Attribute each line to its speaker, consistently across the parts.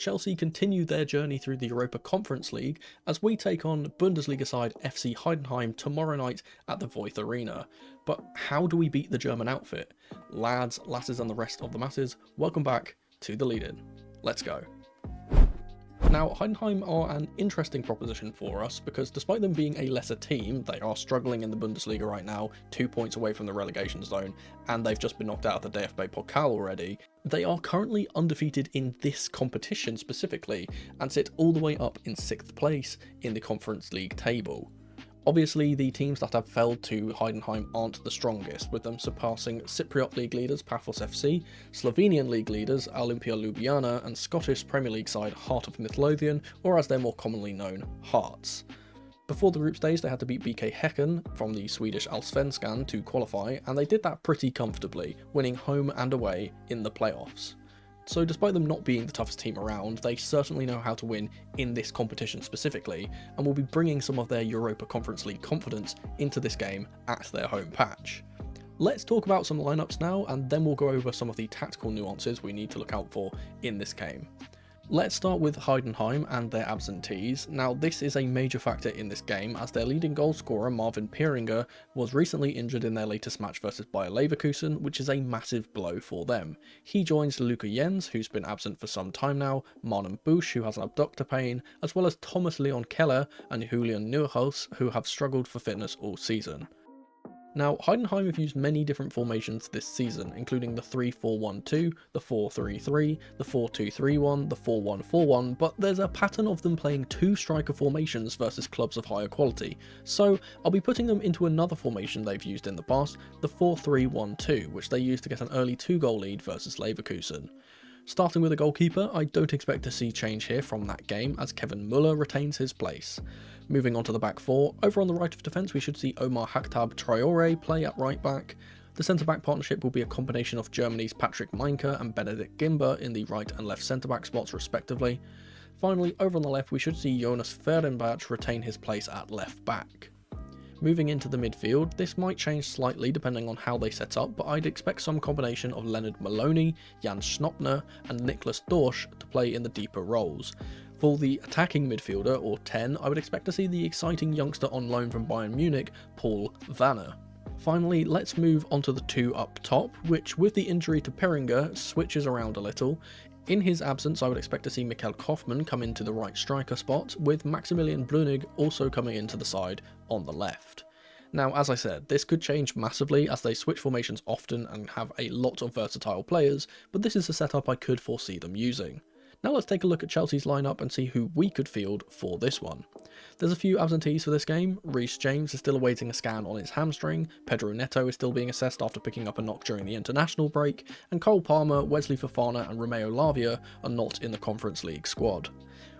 Speaker 1: Chelsea continue their journey through the Europa Conference League as we take on Bundesliga side FC Heidenheim tomorrow night at the Voith Arena. But how do we beat the German outfit? Lads, lasses and the rest of the masses, welcome back to the lead-in. Let's go. Now, Heidenheim are an interesting proposition for us because despite them being a lesser team, they are struggling in the Bundesliga right now, 2 points away from the relegation zone, and they've just been knocked out of the DFB Pokal already. They are currently undefeated in this competition specifically, and sit all the way up in 6th place in the Conference League table. Obviously, the teams that have fell to Heidenheim aren't the strongest, with them surpassing Cypriot League leaders Paphos FC, Slovenian League leaders Olimpia Ljubljana, and Scottish Premier League side Heart of Midlothian, or as they're more commonly known, Hearts. Before the group stage, they had to beat BK Häcken from the Swedish Allsvenskan to qualify, and they did that pretty comfortably, winning home and away in the playoffs. So despite them not being the toughest team around, they certainly know how to win in this competition specifically, and will be bringing some of their Europa Conference League confidence into this game at their home patch. Let's talk about some lineups now, and then we'll go over some of the tactical nuances we need to look out for in this game. Let's start with Heidenheim and their absentees. Now, this is a major factor in this game as their leading goal scorer Marvin Pieringer was recently injured in their latest match versus Bayer Leverkusen, which is a massive blow for them. He joins Luca Jens, who's been absent for some time now, Marlon Busch, who has an abductor pain, as well as Thomas Leon Keller and Julian Neuhaus, who have struggled for fitness all season. Now, Heidenheim have used many different formations this season, including the 3-4-1-2, the 4-3-3, the 4-2-3-1, the 4-1-4-1, but there's a pattern of them playing two striker formations versus clubs of higher quality, so I'll be putting them into another formation they've used in the past, the 4-3-1-2, which they used to get an early 2-goal lead versus Leverkusen. Starting with a goalkeeper, I don't expect to see change here from that game as Kevin Müller retains his place. Moving on to the back four, over on the right of defence we should see Omar Hakhtab Traore play at right back. The centre-back partnership will be a combination of Germany's Patrick Meinke and Benedikt Gimber in the right and left centre-back spots respectively. Finally, over on the left we should see Jonas Fehrenbach retain his place at left back. Moving into the midfield, this might change slightly depending on how they set up, but I'd expect some combination of Leonard Maloney, Jan Schnopner and Niklas Dorsch to play in the deeper roles. For the attacking midfielder, or 10, I would expect to see the exciting youngster on loan from Bayern Munich, Paul Vanner. Finally, let's move on to the two up top, which with the injury to Pieringer switches around a little. In his absence, I would expect to see Mikkel Kaufmann come into the right striker spot, with Maximilian Blünig also coming into the side on the left. Now, as I said, this could change massively as they switch formations often and have a lot of versatile players, but this is a setup I could foresee them using. Now let's take a look at Chelsea's lineup and see who we could field for this one. There's a few absentees for this game. Reece James is still awaiting a scan on his hamstring, Pedro Neto is still being assessed after picking up a knock during the international break, and Cole Palmer, Wesley Fofana and Romeo Lavia are not in the Conference League squad.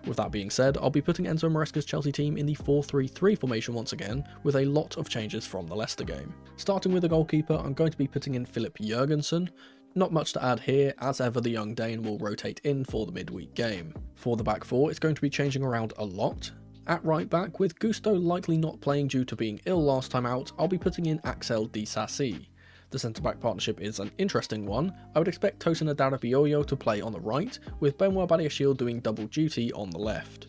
Speaker 1: With that being said, I'll be putting Enzo Maresca's Chelsea team in the 4-3-3 formation once again, with a lot of changes from the Leicester game. Starting with the goalkeeper, I'm going to be putting in Philip Jørgensen. Not much to add here, as ever the young Dane will rotate in for the midweek game. For the back four, it's going to be changing around a lot. At right back, with Gusto likely not playing due to being ill last time out, I'll be putting in Axel Disasi. The centre-back partnership is an interesting one. I would expect Tosin Adarabioyo to play on the right, with Benoit Badiashile doing double duty on the left.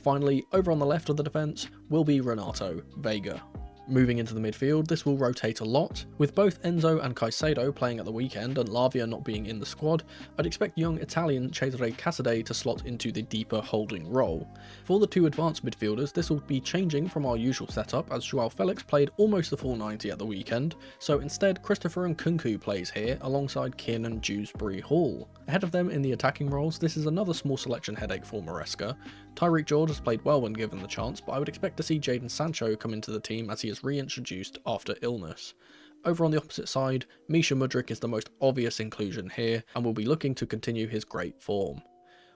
Speaker 1: Finally, over on the left of the defence will be Renato Vega. Moving into the midfield, this will rotate a lot. With both Enzo and Caicedo playing at the weekend and Lavia not being in the squad, I'd expect young Italian Cesare Casadei to slot into the deeper holding role. For the two advanced midfielders, this will be changing from our usual setup as Joao Felix played almost the full 90 at the weekend, so instead Christopher Nkunku plays here alongside Kiernan Dewsbury Hall. Ahead of them in the attacking roles, this is another small selection headache for Maresca. Tyreek George has played well when given the chance, but I would expect to see Jadon Sancho come into the team as he is reintroduced after illness. Over on the opposite side, Misha Mudryk is the most obvious inclusion here and will be looking to continue his great form.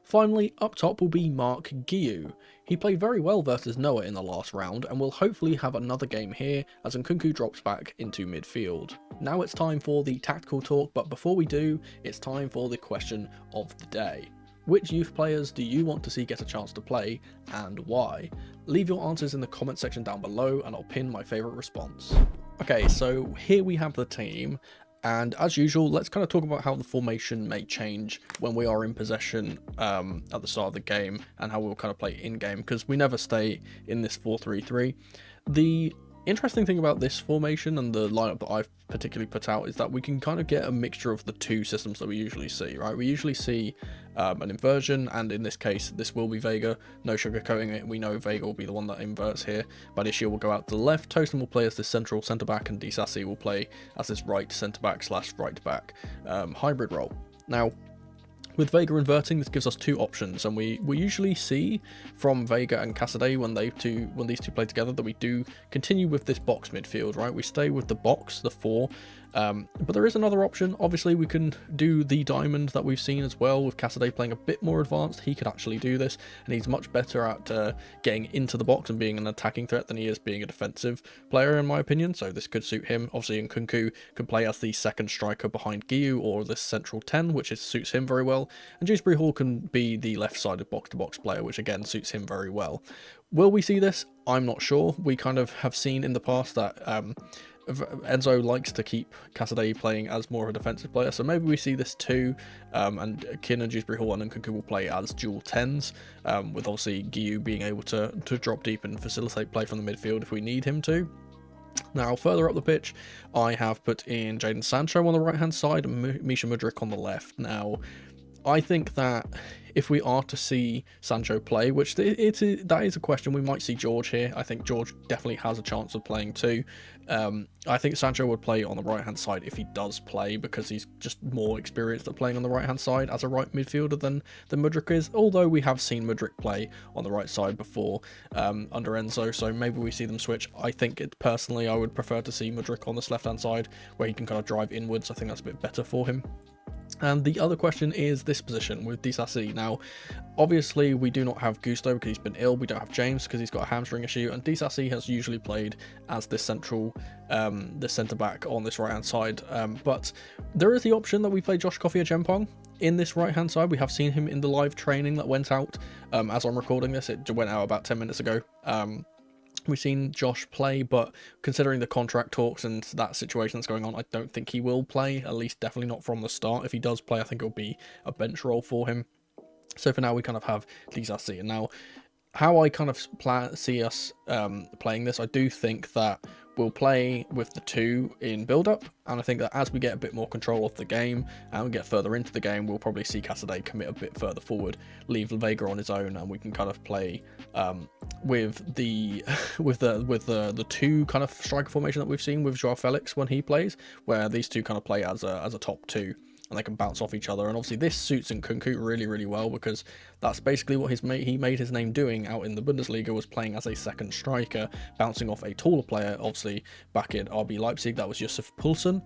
Speaker 1: Finally, up top will be Mark Guiu. He played very well versus Noah in the last round and will hopefully have another game here as Nkunku drops back into midfield. Now it's time for the tactical talk, but before we do, it's time for the question of the day. Which youth players do you want to see get a chance to play, and why? Leave your answers in the comment section down below and I'll pin my favourite response. Okay, so here we have the team. And as usual, let's kind of talk about how the formation may change when we are in possession at the start of the game, and how we'll kind of play in-game, because we never stay in this 4-3-3. The interesting thing about this formation and the lineup that I've particularly put out is that we can kind of get a mixture of the two systems that we usually see, right? We usually see an inversion, and in this case, this will be Vega. No sugarcoating it. We know Vega will be the one that inverts here. Badiashile will go out to the left. Tosin will play as this central centre-back, and Disasi will play as this right centre-back / right-back hybrid role. Now, with Vega inverting, this gives us two options, and we usually see from Vega and Casadei when these two play together that we do continue with this box midfield, right? We stay with the box, the 4, but there is another option. Obviously, we can do the diamond that we've seen as well, with Casadei playing a bit more advanced. He could actually do this, and he's much better at getting into the box and being an attacking threat than he is being a defensive player, in my opinion, so this could suit him. Obviously, Nkunku could play as the second striker behind Guiu, or this central 10, which suits him very well. And Dewsbury Hall can be the left-sided box-to-box player, which again suits him very well. Will we see this? I'm not sure. We kind of have seen in the past that Enzo likes to keep Casadei playing as more of a defensive player, so maybe we see this too, and Kin and Dewsbury Hall and Nkunku will play as dual 10s, with obviously Guiu being able to drop deep and facilitate play from the midfield if we need him to. Now, further up the pitch, I have put in Jadon Sancho on the right-hand side and Misha Mudryk on the left. Now, I think that if we are to see Sancho play, which that is a question, we might see George here. I think George definitely has a chance of playing too. I think Sancho would play on the right-hand side if he does play, because he's just more experienced at playing on the right-hand side as a right midfielder than Mudryk is, although we have seen Mudryk play on the right side before under Enzo, so maybe we see them switch. I think personally I would prefer to see Mudryk on this left-hand side, where he can kind of drive inwards. I think that's a bit better for him. And the other question is this position with Disasi. Now, obviously, we do not have Gusto because he's been ill. We don't have James because he's got a hamstring issue. And Disasi has usually played as this central, the centre-back on this right-hand side. But there is the option that we play Josh Kofi Ajempong in this right-hand side. We have seen him in the live training that went out as I'm recording this. It went out about 10 minutes ago. We've seen Josh play, but considering the contract talks and that situation that's going on, I don't think he will play, at least definitely not from the start. If he does play, I think it'll be a bench role for him. So for now, we kind of have Disasi. And now, how I kind of see us playing this, I do think that we'll play with the 2 in build-up, and I think that as we get a bit more control of the game and we get further into the game, we'll probably see Casadei commit a bit further forward, leave Vega on his own, and we can kind of play with the 2 kind of striker formation that we've seen with Joao Felix when he plays, where these two kind of play as a top 2. And they can bounce off each other, and obviously this suits Nkunku really, really well, because that's basically what he made his name doing out in the Bundesliga, was playing as a second striker, bouncing off a taller player. Obviously, back in RB Leipzig, that was Yusuf Poulsen.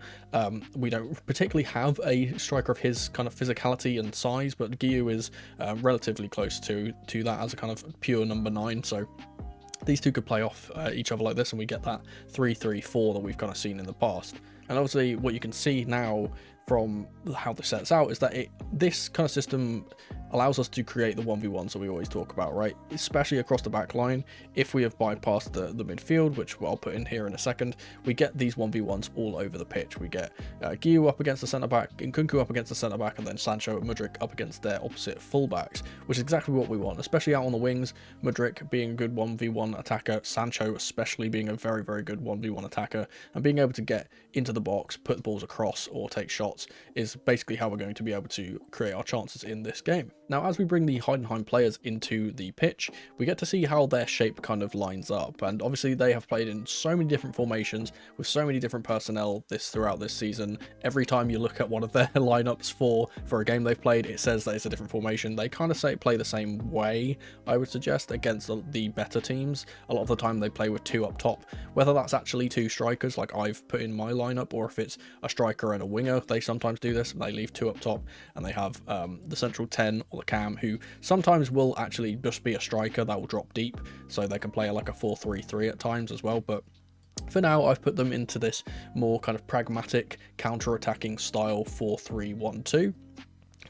Speaker 1: We don't particularly have a striker of his kind of physicality and size, but Guiu is relatively close to that as a kind of pure number 9, so these two could play off each other like this, and we get that 3-3-4 that we've kind of seen in the past. And obviously what you can see now from how this sets out is that this kind of system allows us to create the 1v1s that we always talk about, right? Especially across the back line. If we have bypassed the midfield, which I'll put in here in a second, we get these 1v1s all over the pitch. We get Guiu up against the centre-back, Nkunku up against the centre-back, and then Sancho and Mudryk up against their opposite full-backs, which is exactly what we want, especially out on the wings. Mudryk being a good 1v1 attacker, Sancho especially being a very, very good 1v1 attacker, and being able to get into the box, put the balls across, or take shots is basically how we're going to be able to create our chances in this game. Now, as we bring the Heidenheim players into the pitch, we get to see how their shape kind of lines up, and obviously they have played in so many different formations with so many different personnel throughout this season. Every time you look at one of their lineups for a game they've played, it says that it's a different formation. They kind of play the same way, I would suggest, against the better teams. A lot of the time they play with 2 up top, whether that's actually 2 strikers like I've put in my lineup, or if it's a striker and a winger. They sometimes do this, and they leave 2 up top, and they have the central 10 or the cam, who sometimes will actually just be a striker that will drop deep, so they can play like a 4-3-3 at times as well. But for now, I've put them into this more kind of pragmatic counter-attacking style 4-3-1-2.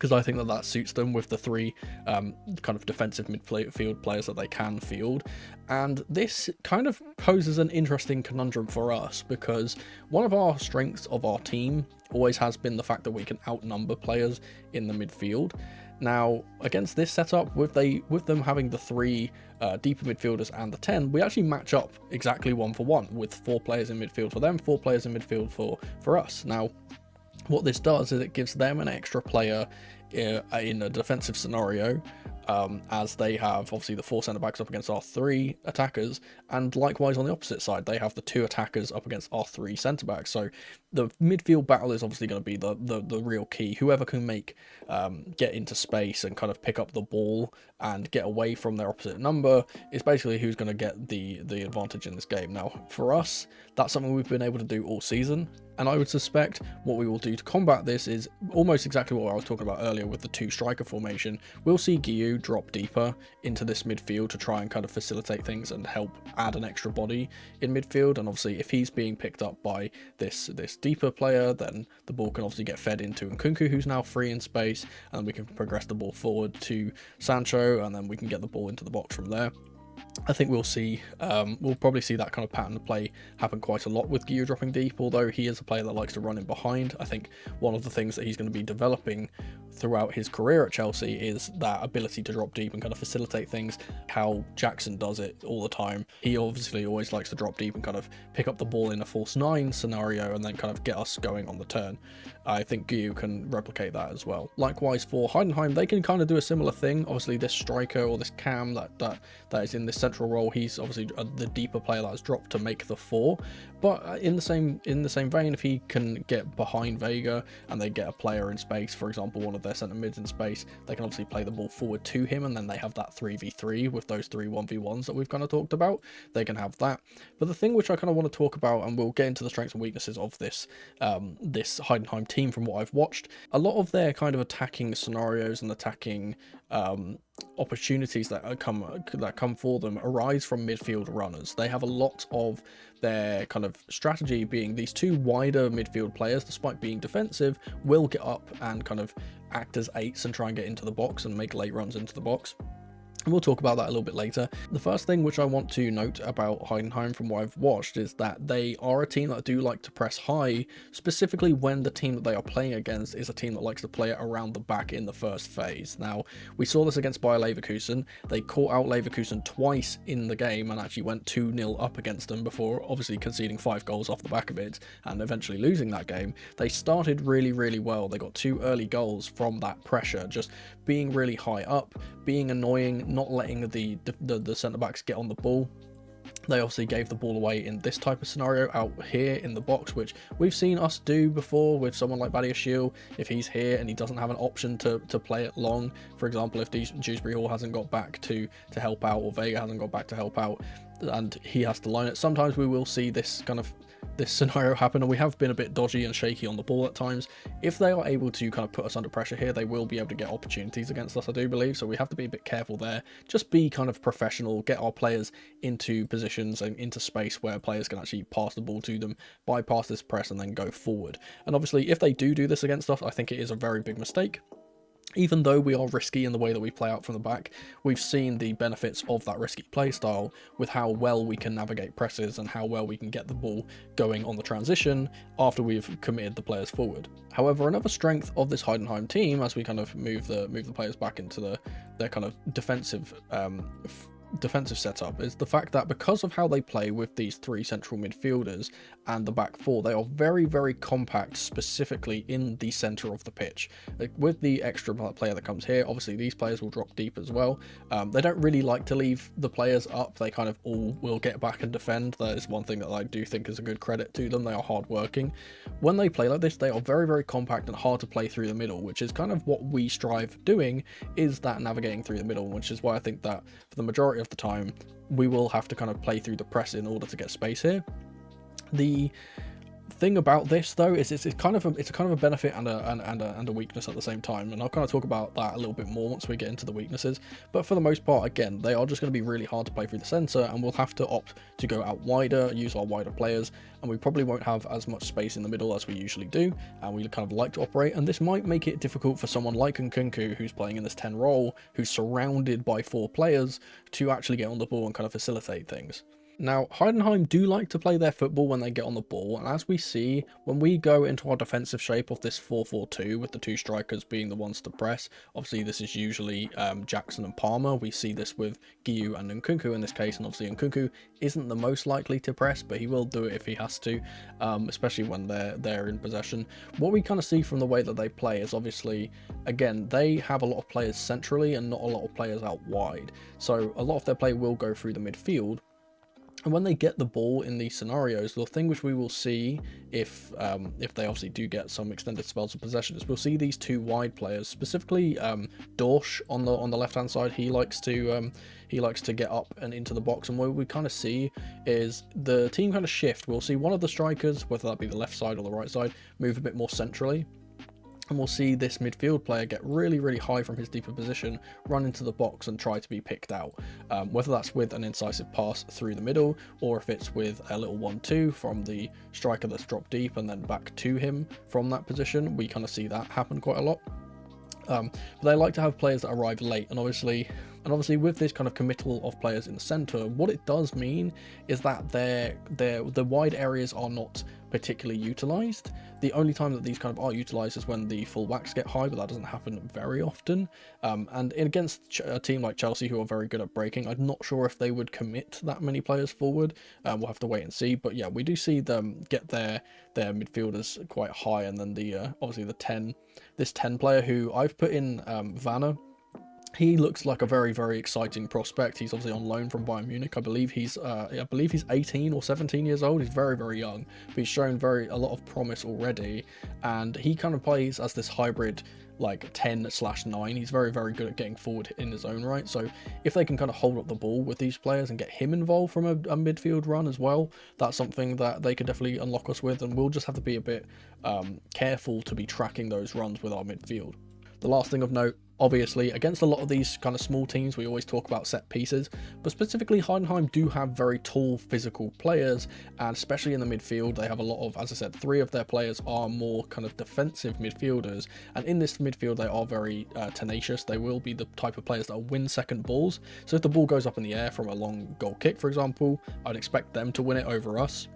Speaker 1: because I think that that suits them with the three kind of defensive midfield players that they can field. And this kind of poses an interesting conundrum for us, because one of our strengths of our team always has been the fact that we can outnumber players in the midfield. Now, against this setup, with them having the three deeper midfielders and the 10, we actually match up exactly 1-for-1, with 4 players in midfield for them, 4 players in midfield for us. Now, what this does is it gives them an extra player in a defensive scenario, as they have obviously the 4 centre backs up against our 3 attackers, and likewise on the opposite side they have the 2 attackers up against our 3 centre backs. So the midfield battle is obviously going to be the real key. Whoever can get into space and kind of pick up the ball and get away from their opposite number is basically who's going to get the advantage in this game. Now, for us, that's something we've been able to do all season, and I would suspect what we will do to combat this is almost exactly what I was talking about earlier with the 2 striker formation. We'll see Guillou drop deeper into this midfield to try and kind of facilitate things and help add an extra body in midfield. And obviously, if he's being picked up by this deeper player, then the ball can obviously get fed into Nkunku, who's now free in space, and we can progress the ball forward to Sancho, and then we can get the ball into the box from there. I think we'll probably see that kind of pattern of play happen quite a lot with Guillou dropping deep, although he is a player that likes to run in behind. I think one of the things that he's going to be developing throughout his career at Chelsea is that ability to drop deep and kind of facilitate things, how Jackson does it all the time. He obviously always likes to drop deep and kind of pick up the ball in a false 9 scenario and then kind of get us going on the turn. I think Guillou can replicate that as well. Likewise for Heidenheim, they can kind of do a similar thing. Obviously this striker or this cam that is in this central role, he's obviously the deeper player that has dropped to make the 4. But in the same vein, if he can get behind Vega and they get a player in space, for example one of their centre mids in space, they can obviously play the ball forward to him, and then they have that 3v3 with those 3 1v1s that we've kind of talked about. They can have that. But the thing which I kind of want to talk about, and we'll get into the strengths and weaknesses of this Heidenheim team from what I've watched, a lot of their kind of attacking scenarios and attacking opportunities that come for them arise from midfield runners. They have a lot of their kind of strategy being these 2 wider midfield players, despite being defensive, will get up and kind of act as 8s and try and get into the box and make late runs into the box. And we'll talk about that a little bit later. The first thing which I want to note about Heidenheim from what I've watched is that they are a team that do like to press high, specifically when the team that they are playing against is a team that likes to play it around the back in the first phase. Now, we saw this against Bayer Leverkusen. They caught out Leverkusen twice in the game and actually went 2-0 up against them before obviously conceding 5 goals off the back of it and eventually losing that game. They started really, really well. They got 2 early goals from that pressure, just being really high up, being annoying, not letting the centre-backs get on the ball. They obviously gave the ball away in this type of scenario out here in the box, which we've seen us do before with someone like Badiashile. If he's here and he doesn't have an option to play it long, for example, if Dewsbury Hall hasn't got back to help out, or Vega hasn't got back to help out, and he has to line it, sometimes we will see this scenario happen, and we have been a bit dodgy and shaky on the ball at times. If they are able to kind of put us under pressure here, they will be able to get opportunities against us, I do believe, so we have to be a bit careful there. Just be kind of professional, get our players into positions and into space where players can actually pass the ball to them, bypass this press and then go forward. And obviously if they do this against us, I think it is a very big mistake. Even though we are risky in the way that we play out from the back, we've seen the benefits of that risky play style with how well we can navigate presses and how well we can get the ball going on the transition after we've committed the players forward. However, another strength of this Heidenheim team, as we kind of move the players back into their kind of defensive setup, is the fact that because of how they play with these 3 central midfielders and the back 4, they are very, very compact, specifically in the center of the pitch. Like, with the extra player that comes here, obviously these players will drop deep as well. They don't really like to leave the players up. They kind of all will get back and defend. That is one thing that I do think is a good credit to them. They are hard working. When they play like this, they are very, very compact and hard to play through the middle, which is kind of what we strive doing, is that navigating through the middle, which is why I think that for the majority of the time we will have to kind of play through the press in order to get space here. The thing about this though is it's kind of a benefit and a weakness at the same time, and I'll kind of talk about that a little bit more once we get into the weaknesses. But for the most part, again, they are just going to be really hard to play through the center, and we'll have to opt to go out wider, use our wider players, and we probably won't have as much space in the middle as we usually do, and we kind of like to operate. And this might make it difficult for someone like Nkunku, who's playing in this 10 role, who's surrounded by 4 players, to actually get on the ball and kind of facilitate things. Now, Heidenheim do like to play their football when they get on the ball, and as we see, when we go into our defensive shape of this 4-4-2, with the 2 strikers being the ones to press, obviously this is usually Jackson and Palmer. We see this with Guiu and Nkunku in this case, and obviously Nkunku isn't the most likely to press, but he will do it if he has to, especially when they're in possession. What we kind of see from the way that they play is, obviously, again, they have a lot of players centrally and not a lot of players out wide, so a lot of their play will go through the midfield. And when they get the ball in these scenarios, the thing which we will see if they obviously do get some extended spells of possession is we'll see these 2 wide players, specifically Dorsch on the left hand side. He likes to get up and into the box, and what we kind of see is the team kind of shift. We'll see one of the strikers, whether that be the left side or the right side, move a bit more centrally. And we'll see this midfield player get really high from his deeper position, run into the box and try to be picked out, whether that's with an incisive pass through the middle, or if it's with a little 1-2 from the striker that's dropped deep and then back to him from that position. We kind of see that happen quite a lot. But they like to have players that arrive late, and obviously with this kind of committal of players in the center, what it does mean is that the wide areas are not particularly utilized. The only time that these kind of are utilized is when the fullbacks get high, but that doesn't happen very often. And against a team like Chelsea, who are very good at breaking, I'm not sure if they would commit that many players forward. We'll have to wait and see. But yeah, we do see them get their midfielders quite high, and then obviously this 10 player who I've put in Vanna. He looks like a very exciting prospect. He's obviously on loan from Bayern Munich. I believe he's 18 or 17 years old. He's very young, but he's shown a lot of promise already, and he kind of plays as this hybrid like 10/9. He's very good at getting forward in his own right. So if they can kind of hold up the ball with these players and get him involved from a midfield run as well, that's something that they could definitely unlock us with, and we'll just have to be a bit careful to be tracking those runs with our midfield. The last thing of note, obviously, against a lot of these kind of small teams, we always talk about set pieces, but specifically Heidenheim do have very tall physical players, and especially in the midfield, they have a lot of, as I said, 3 of their players are more kind of defensive midfielders, and in this midfield they are very tenacious. They will be the type of players that will win second balls, so if the ball goes up in the air from a long goal kick, for example, I'd expect them to win it over us.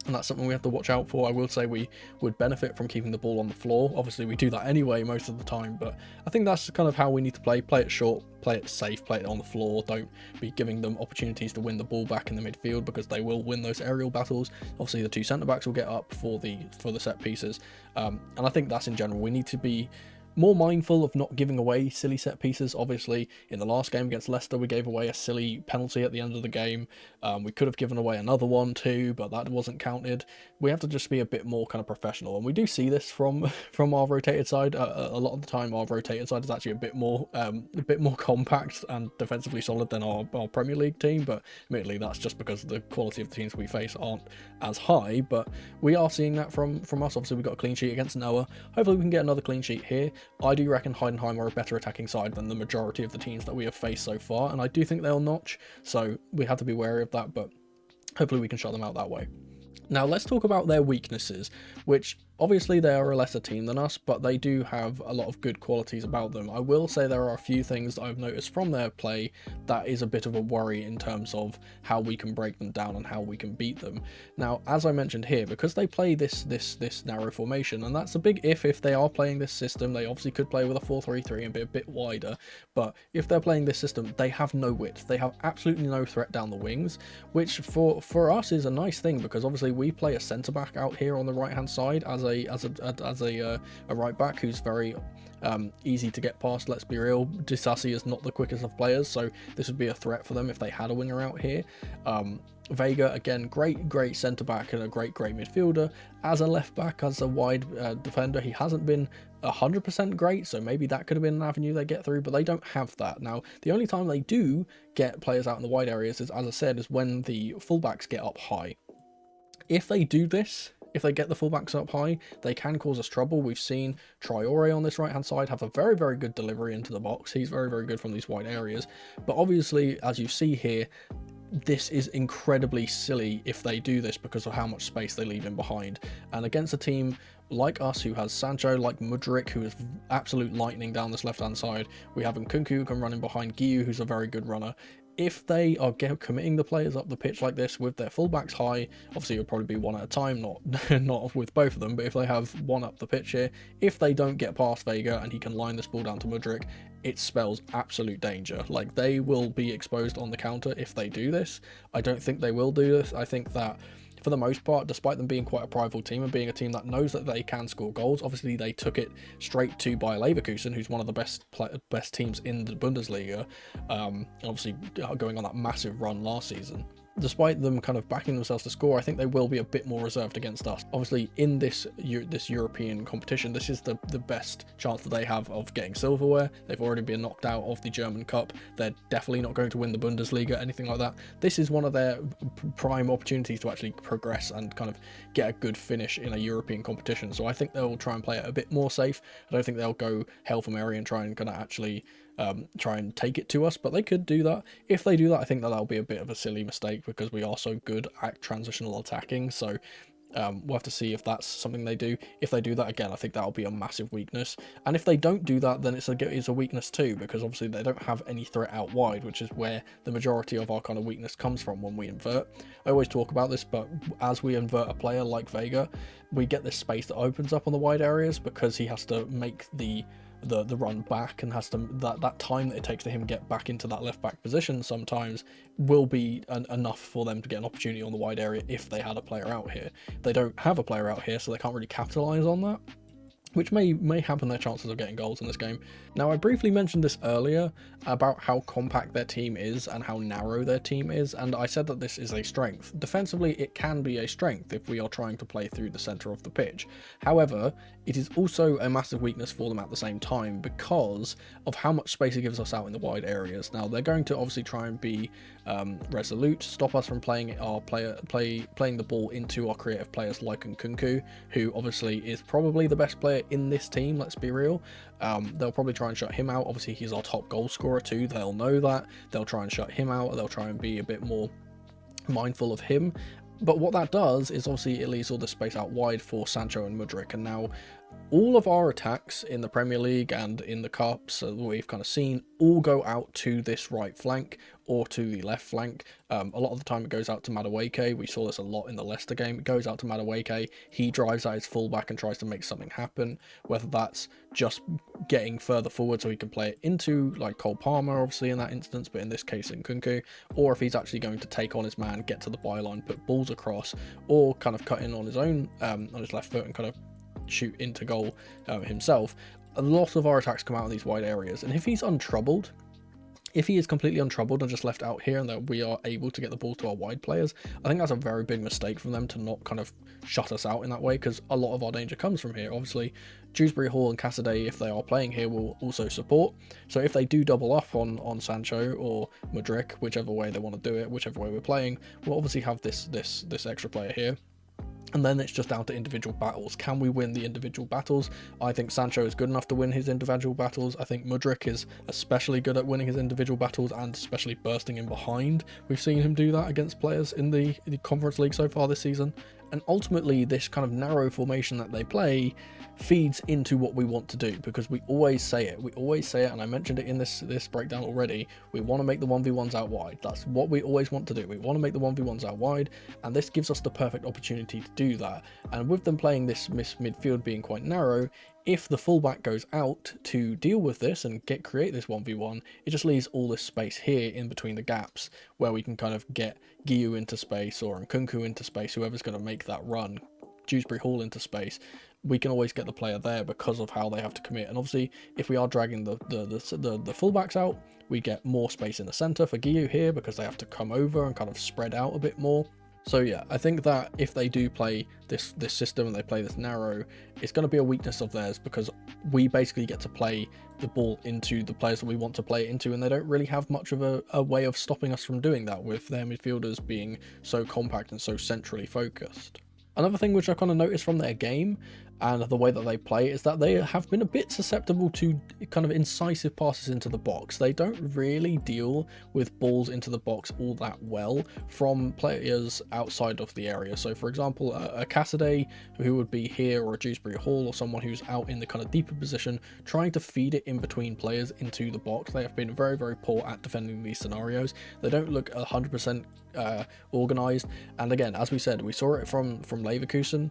Speaker 1: And that's something we have to watch out for. I will say we would benefit from keeping the ball on the floor. Obviously, we do that anyway most of the time, but I think that's kind of how we need to play. Play it short, play it safe, play it on the floor. Don't be giving them opportunities to win the ball back in the midfield, because they will win those aerial battles. Obviously, the 2 centre-backs will get up for the set pieces. And I think that's in general. We need to be more mindful of not giving away silly set pieces. Obviously, in the last game against Leicester, we gave away a silly penalty at the end of the game. We could have given away another one too, but that wasn't counted. We have to just be a bit more kind of professional, and we do see this from our rotated side. A lot of the time, our rotated side is actually a bit more compact and defensively solid than our Premier League team. But admittedly, that's just because the quality of the teams we face aren't as high. But we are seeing that from us. Obviously, we got a clean sheet against Noah. Hopefully, we can get another clean sheet here. I do reckon Heidenheim are a better attacking side than the majority of the teams that we have faced so far, and I do think they'll notch, so we have to be wary of that, but hopefully we can shut them out that way. Now let's talk about their weaknesses, which obviously they are a lesser team than us, but they do have a lot of good qualities about them. I will say there are a few things that I've noticed from their play that is a bit of a worry in terms of how we can break them down and how we can beat them. Now, as I mentioned here, because they play this narrow formation, and that's a big if they are playing this system, they obviously could play with a 4-3-3 and be a bit wider, but if they're playing this system, they have no width. They have absolutely no threat down the wings, which for us is a nice thing, because obviously we play a centre back out here on the right hand side as a right back who's very easy to get past. Let's be real, Disasi is not the quickest of players, so this would be a threat for them if they had a winger out here. Vega, again, great centre back and a great midfielder. As a left back, as a wide defender, he hasn't been 100% great, so maybe that could have been an avenue they get through, but they don't have that. Now, the only time they do get players out in the wide areas is, as I said, is when the fullbacks get up high. If they do this, If they get the fullbacks up high, they can cause us trouble. We've seen Traore on this right-hand side have a very, very good delivery into the box. He's very, very good from these wide areas. But obviously, as you see here, this is incredibly silly if they do this because of how much space they leave in behind. And against a team like us who has Sancho, like Mudryk, who is absolute lightning down this left-hand side, we have Nkunku who can run in behind Guiu, who's a very good runner. If they are committing the players up the pitch like this with their fullbacks high, obviously it'll probably be one at a time, not with both of them, but if they have one up the pitch here, if they don't get past Vega and he can line this ball down to Mudryk, it spells absolute danger. Like, they will be exposed on the counter if they do this. I don't think they will do this. I think that for the most part, despite them being quite a prideful team and being a team that knows that they can score goals, obviously they took it straight to Bayer Leverkusen, who's one of the best teams in the Bundesliga, obviously going on that massive run last season. Despite them kind of backing themselves to score, I think they will be a bit more reserved against us. Obviously, in this European competition, this is the best chance that they have of getting silverware. They've already been knocked out of the German Cup. They're definitely not going to win the Bundesliga, anything like that. This is one of their prime opportunities to actually progress and kind of get a good finish in a European competition. So I think they'll try and play it a bit more safe. I don't think they'll go hell for Mary and try and kind of actually try and take it to us, but they could do that. If they do that, I think that'll be a bit of a silly mistake because we are so good at transitional attacking. So we'll have to see if that's something they do. If they do that, again, I think that'll be a massive weakness. And if they don't do that, then it's a weakness too, because obviously they don't have any threat out wide, which is where the majority of our kind of weakness comes from when we invert. I always talk about this, but as we invert a player like Vega, we get this space that opens up on the wide areas because he has to make the run back and has to that time that it takes to him get back into that left back position sometimes will be enough for them to get an opportunity on the wide area if they had a player out here. They don't have a player out here, so they can't really capitalize on that, which may hamper their chances of getting goals in this game. Now, I briefly mentioned this earlier about how compact their team is and how narrow their team is, and I said that this is a strength. Defensively, it can be a strength if we are trying to play through the centre of the pitch. However, it is also a massive weakness for them at the same time because of how much space it gives us out in the wide areas. Now, they're going to obviously try and be resolute, stop us from playing the ball into our creative players like Nkunku, who obviously is probably the best player in this team, let's be real. They'll probably try and shut him out. Obviously, he's our top goal scorer too. They'll know that. They'll try and shut him out. They'll try and be a bit more mindful of him. But what that does is obviously it leaves all the space out wide for Sancho and Mudryk. And now all of our attacks in the Premier League and in the Cups that we've kind of seen all go out to this right flank or to the left flank. A lot of the time it goes out to Madueke. We saw this a lot in the Leicester game. It goes out to Madueke. He drives out his fullback and tries to make something happen, whether that's just getting further forward so he can play it into like Cole Palmer, obviously in that instance, but in this case in Nkunku, or if he's actually going to take on his man, get to the byline, put balls across, or kind of cut in on his own, on his left foot and kind of shoot into goal himself. A lot of our attacks come out of these wide areas, and if he's untroubled, if he is completely untroubled and just left out here and that we are able to get the ball to our wide players, I think that's a very big mistake from them to not kind of shut us out in that way, because a lot of our danger comes from here. Obviously, Dewsbury Hall and Cassidy, if they are playing here, will also support. So if they do double up on Sancho or Mudryk, whichever way they want to do it, whichever way we're playing, we'll obviously have this extra player here. And then it's just down to individual battles. Can we win the individual battles? I think Sancho is good enough to win his individual battles. I think Mudryk is especially good at winning his individual battles and especially bursting in behind. We've seen him do that against players in the Conference League so far this season. And ultimately, this kind of narrow formation that they play feeds into what we want to do, because we always say it. We always say it, and I mentioned it in this breakdown already. We want to make the 1v1s out wide. That's what we always want to do. We want to make the 1v1s out wide, and this gives us the perfect opportunity to do that. And with them playing this midfield being quite narrow, if the fullback goes out to deal with this and create this 1v1, it just leaves all this space here in between the gaps where we can kind of get Guiu into space or Nkunku into space, whoever's going to make that run, Dewsbury Hall into space. We can always get the player there because of how they have to commit. And obviously, if we are dragging the fullbacks out, we get more space in the centre for Guiu here because they have to come over and kind of spread out a bit more. So yeah, I think that if they do play this system and they play this narrow, it's going to be a weakness of theirs because we basically get to play the ball into the players that we want to play it into, and they don't really have much of a way of stopping us from doing that with their midfielders being so compact and so centrally focused. Another thing which I kind of noticed from their game and the way that they play is that they have been a bit susceptible to kind of incisive passes into the box. They don't really deal with balls into the box all that well from players outside of the area. So for example, a Cassidy who would be here, or a Dewsbury Hall, or someone who's out in the kind of deeper position trying to feed it in between players into the box. They have been very, very poor at defending these scenarios. They don't look 100% organized, and again, as we said, we saw it from Leverkusen.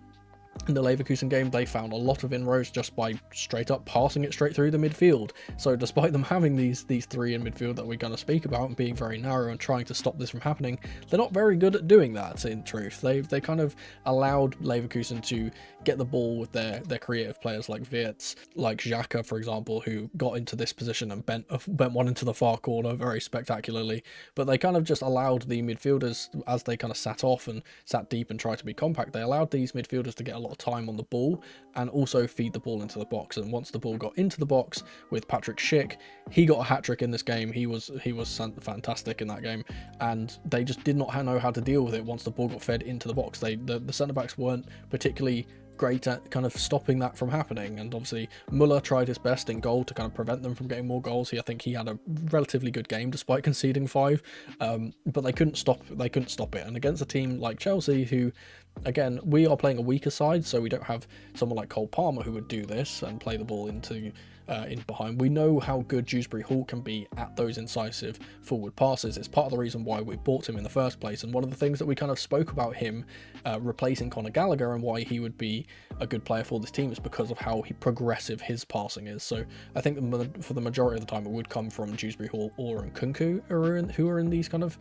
Speaker 1: In the Leverkusen game, they found a lot of inroads just by straight up passing it straight through the midfield. So despite them having these three in midfield that we're going to speak about and being very narrow and trying to stop this from happening, they're not very good at doing that, in truth. They kind of allowed Leverkusen to get the ball with their creative players like Wirtz, like Xhaka, for example, who got into this position and bent one into the far corner very spectacularly. But they kind of just allowed the midfielders, as they kind of sat off and sat deep and tried to be compact, they allowed these midfielders to get a lot of time on the ball and also feed the ball into the box. And once the ball got into the box with Patrick Schick, he got a hat-trick in this game. He was fantastic in that game, and they just did not know how to deal with it once the ball got fed into the box. The centre-backs weren't particularly great at kind of stopping that from happening, and obviously Muller tried his best in goal to kind of prevent them from getting more goals. I think he had a relatively good game despite conceding 5, but they couldn't stop it. And against a team like Chelsea, who, again, we are playing a weaker side, so we don't have someone like Cole Palmer who would do this and play the ball into in behind. We know how good Dewsbury Hall can be at those incisive forward passes. It's part of the reason why we bought him in the first place, and one of the things that we kind of spoke about him replacing Conor Gallagher and why he would be a good player for this team is because of how progressive his passing is. So I think for the majority of the time it would come from Dewsbury Hall or Nkunku, who are in these kind of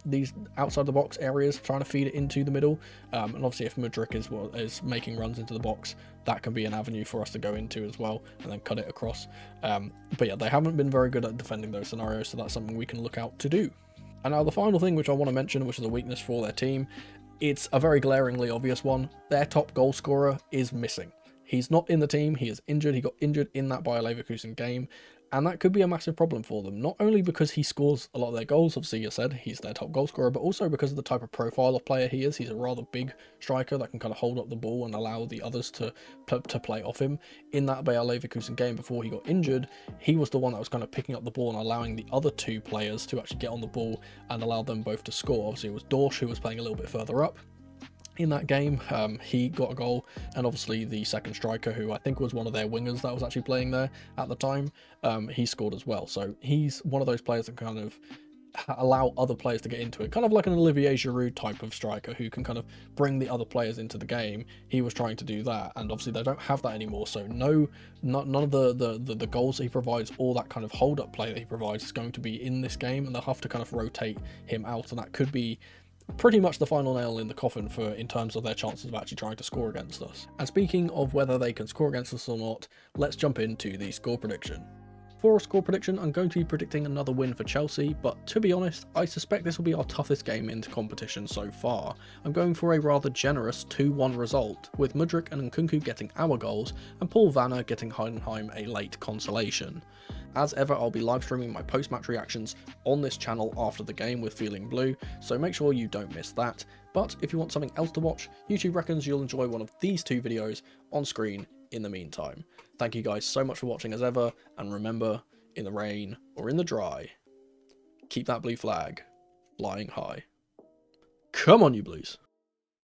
Speaker 1: these outside the box areas trying to feed it into the middle. And obviously if Mudryk is making runs into the box, that can be an avenue for us to go into as well and then cut it across. But yeah, they haven't been very good at defending those scenarios, so that's something we can look out to do. And now the final thing which I want to mention, which is a weakness for their team, it's a very glaringly obvious one. Their top goal scorer is missing. He's not in the team, he is injured. He got injured in that Bayer Leverkusen game, and that could be a massive problem for them, not only because he scores a lot of their goals, obviously you said he's their top goal scorer, but also because of the type of profile of player he is. He's a rather big striker that can kind of hold up the ball and allow the others to play off him. In that Bayer Leverkusen game before he got injured, he was the one that was kind of picking up the ball and allowing the other two players to actually get on the ball and allow them both to score. Obviously it was Dorsch who was playing a little bit further up. In that game, he got a goal, and obviously the second striker, who I think was one of their wingers that was actually playing there at the time, he scored as well. So he's one of those players that kind of allow other players to get into it, kind of like an Olivier Giroud type of striker who can kind of bring the other players into the game. He was trying to do that, and obviously they don't have that anymore. So none of the goals that he provides or that kind of hold up play that he provides is going to be in this game, and they'll have to kind of rotate him out, and that could be pretty much the final nail in the coffin in terms of their chances of actually trying to score against us. And speaking of whether they can score against us or not, let's jump into the score prediction. For a score prediction, I'm going to be predicting another win for Chelsea, but to be honest, I suspect this will be our toughest game into competition so far. I'm going for a rather generous 2-1 result, with Mudryk and Nkunku getting our goals, and Paul Vanner getting Heidenheim a late consolation. As ever, I'll be live streaming my post-match reactions on this channel after the game with Feeling Blue, so make sure you don't miss that. But if you want something else to watch, YouTube reckons you'll enjoy one of these two videos on screen in the meantime. Thank you guys so much for watching as ever, and remember, in the rain or in the dry, keep that blue flag flying high. Come on, you Blues!